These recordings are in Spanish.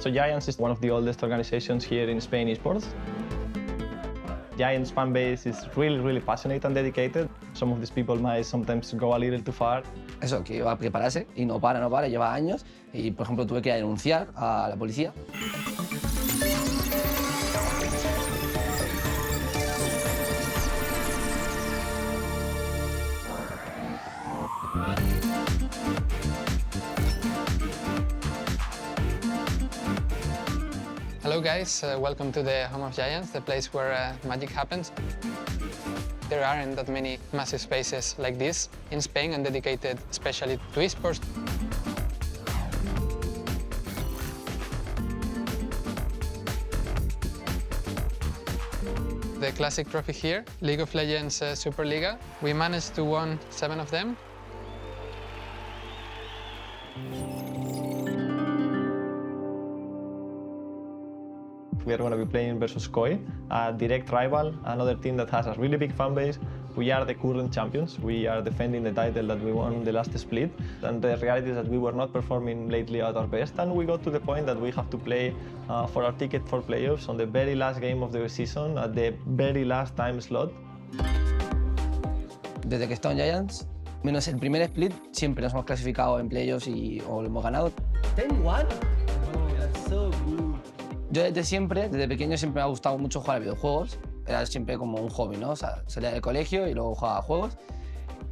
So Giants is one of the oldest organizations here in Spain esports. Giants fan base is really passionate and dedicated. Some of these people might sometimes go a little too far. Eso, que iba a prepararse y no para, lleva años. Y, por ejemplo, tuve que denunciar a la policía. Hello guys, welcome to the home of Giants, the place where magic happens. There aren't that many massive spaces like this in Spain and dedicated especially to esports. The classic trophy here, League of Legends Superliga. We managed to win 7 of them. We are going to be playing versus Koi, a direct rival, another team that has a really big fan base. We are the current champions. We are defending the title that we won the last split. And the reality is that we were not performing lately at our best. And we got to the point that we have to play for our ticket for playoffs on the very last game of the season, at the very last time slot. Desde que he estado en Giants, menos el primer split, siempre nos hemos clasificado en playoffs o lo hemos ganado. 10-1? Oh, that's so good. Yo desde pequeño siempre me ha gustado mucho jugar a videojuegos. Era siempre como un hobby, ¿no? O sea, salía del colegio y luego jugaba a juegos.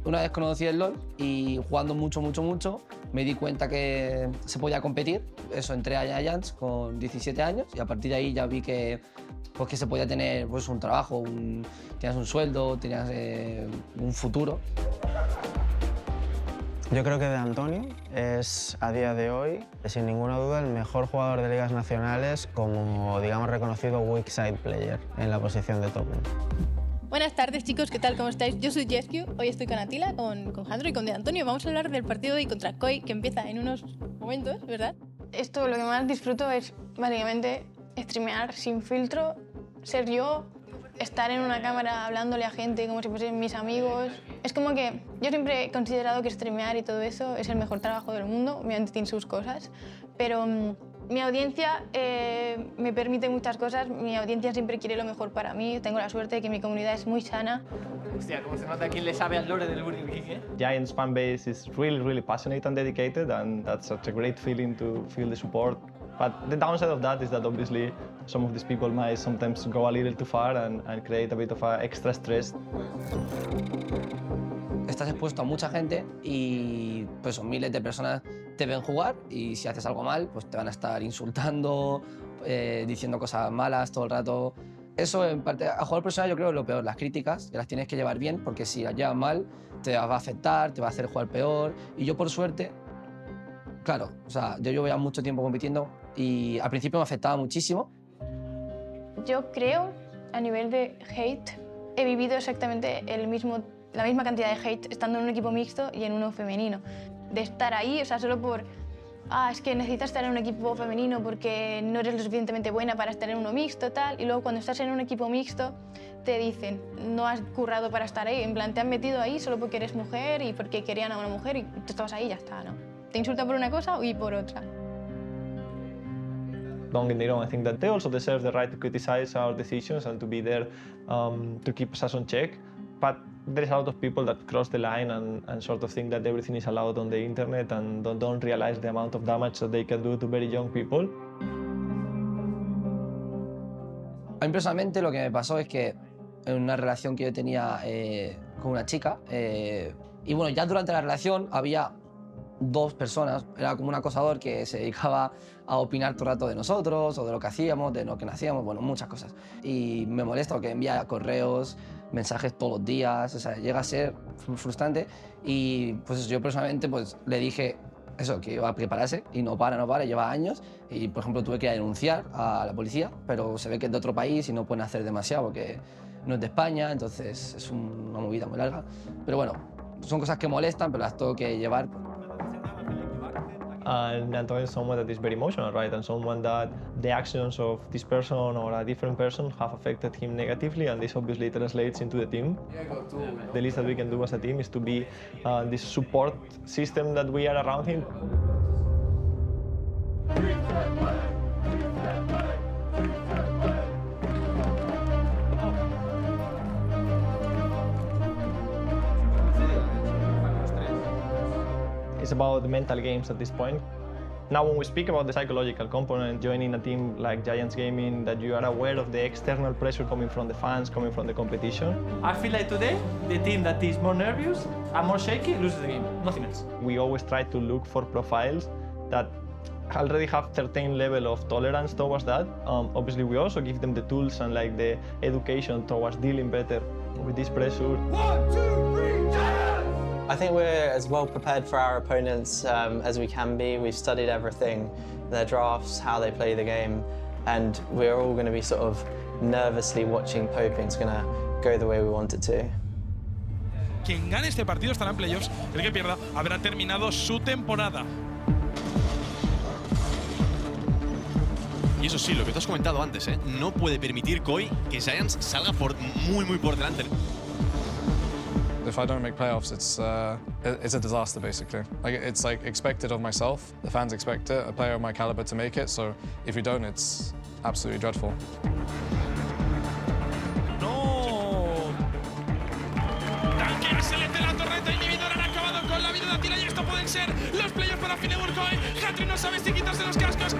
Una vez conocí el LoL y jugando mucho, me di cuenta que se podía competir. Eso, entré a Giants con 17 años y a partir de ahí ya vi que se podía tener pues, un trabajo, tenías un sueldo, tenías un futuro. Yo creo que De Antonio es, a día de hoy, sin ninguna duda, el mejor jugador de ligas nacionales como, digamos, reconocido weak side player en la posición de top 1. Buenas tardes, chicos, ¿qué tal? ¿Cómo estáis? Yo soy Jesque, hoy estoy con Atila, con Jandro y con De Antonio. Vamos a hablar del partido de hoy contra Koi, que empieza en unos momentos, ¿verdad? Esto lo que más disfruto es, básicamente, streamear sin filtro, ser yo, estar en una cámara hablándole a gente como si fuesen mis amigos. Es como que yo siempre he considerado que streamear y todo eso es el mejor trabajo del mundo, obviamente tiene sus cosas, pero mi audiencia me permite muchas cosas, mi audiencia siempre quiere lo mejor para mí, tengo la suerte de que mi comunidad es muy sana. Hostia, cómo se nota quién le sabe al lore del Burger King, ¿eh? Giants fan base is really passionate and dedicated, and that's such a great feeling to feel the support. But the downside of that is that obviously some of these people might sometimes go a little too far and create a bit of extra stress. Estás expuesto a mucha gente y pues miles de personas te ven jugar y si haces algo mal, pues te van a estar insultando, diciendo cosas malas todo el rato. Eso, en parte, a jugador profesional yo creo que es lo peor, las críticas, que las tienes que llevar bien, porque si las llevas mal, te va a afectar, te va a hacer jugar peor. Y yo, por suerte, claro, o sea, yo llevo ya mucho tiempo compitiendo y al principio me afectaba muchísimo. Yo creo, a nivel de hate, he vivido exactamente la misma cantidad de hate estando en un equipo mixto y en uno femenino. De estar ahí, o sea, solo por es que necesitas estar en un equipo femenino porque no eres lo suficientemente buena para estar en uno mixto, tal. Y luego cuando estás en un equipo mixto te dicen, no has currado para estar ahí. En plan, te han metido ahí solo porque eres mujer y porque querían a una mujer y tú estabas ahí y ya está, ¿no? Te insultan por una cosa y por otra. Don't get me wrong, I think that they also deserve the right to criticize our decisions and to be there to keep us on check. But there's a lot of people that cross the line and sort of think that everything is allowed on the internet and don't realize the amount of damage that they can do to very young people. A mí personalmente lo que me pasó es que en una relación que yo tenía con una chica, y bueno, ya durante la relación había 2 personas, era como un acosador que se dedicaba a opinar todo el rato de nosotros o de lo que hacíamos, de lo que no hacíamos, bueno, muchas cosas. Y me molesta porque envía correos, mensajes todos los días, o sea, llega a ser frustrante y pues yo personalmente pues le dije eso, que iba a prepararse y no para, lleva años y por ejemplo tuve que denunciar a la policía, pero se ve que es de otro país y no pueden hacer demasiado porque no es de España, entonces es una movida muy larga. Pero bueno, son cosas que molestan, pero las tengo que llevar. And Antonio is someone that is very emotional, right? And someone that the actions of this person or a different person have affected him negatively, and this obviously translates into the team. The least that we can do as a team is to be this support system that we are around him. about the mental games at this point. Now, when we speak about the psychological component, joining a team like Giants Gaming, that you are aware of the external pressure coming from the fans, coming from the competition. I feel like today, the team that is more nervous and more shaky loses the game, nothing else. We always try to look for profiles that already have certain level of tolerance towards that. Obviously, we also give them the tools and like the education towards dealing better with this pressure. 1, 2, 3, Giants! I think we're as well prepared for our opponents as we can be. We've studied everything, their drafts, how they play the game, and we're all going to be sort of nervously watching Poping's going to go the way we want it to. Quien gane este partido estará en playoffs, el que pierda habrá terminado su temporada. Y eso sí, lo que tú has comentado antes, no puede permitir Koi que Giants salga muy por delante. If I don't make playoffs, it's a disaster, basically. It's like expected of myself. The fans expect it, a player of my caliber to make it. So if you don't, it's absolutely dreadful. ¡No! Tanque se le la torreta inhibidora, han acabado con la vida de Attila y esto pueden ser los playoffs para Finnebur Koi. Hattrick no sabe si quitarse los cascos.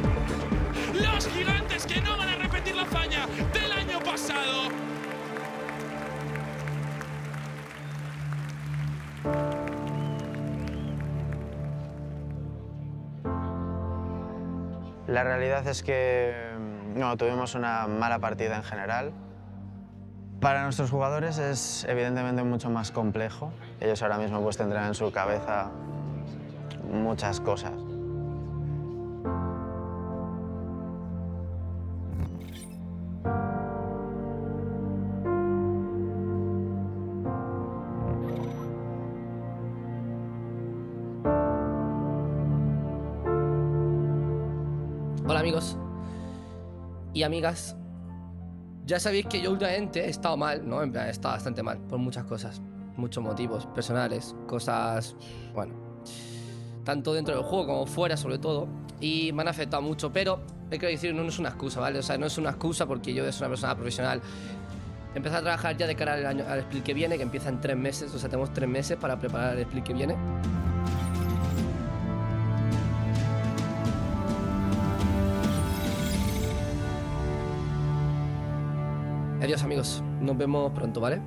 Los gigantes que no van a repetir la hazaña del año pasado. La realidad es que no, tuvimos una mala partida en general. Para nuestros jugadores es evidentemente mucho más complejo. Ellos ahora mismo pues tendrán en su cabeza muchas cosas. Hola amigos y amigas, ya sabéis que yo últimamente he estado mal, ¿no? En plan, he estado bastante mal por muchas cosas, muchos motivos personales, cosas, bueno, tanto dentro del juego como fuera sobre todo, y me han afectado mucho, pero hay que decir, no es una excusa, ¿vale? O sea, no es una excusa porque yo soy una persona profesional. Empecé a trabajar ya de cara al split que viene, que empieza en 3 meses, o sea, tenemos 3 meses para preparar el split que viene. Adiós amigos, nos vemos pronto, ¿vale?